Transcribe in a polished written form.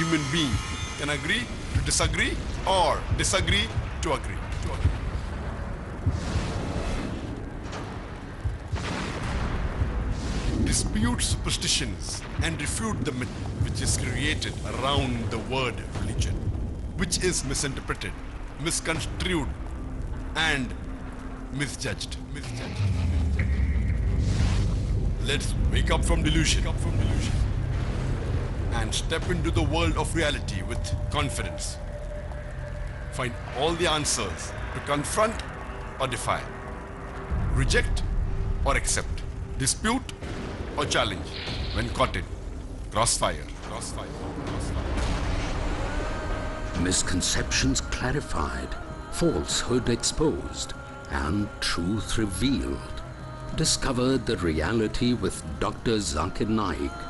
human being can agree to disagree or disagree to agree. Dispute superstitions and refute the myth which is created around the word religion, which is misinterpreted, misconstrued and misjudged. Let's wake up from delusion and step into the world of reality with confidence. Find all the answers to confront or defy, reject or accept, dispute or challenge when caught in crossfire. Misconceptions clarified, falsehood exposed, and truth revealed. Discover the reality with Dr. Zakir Naik.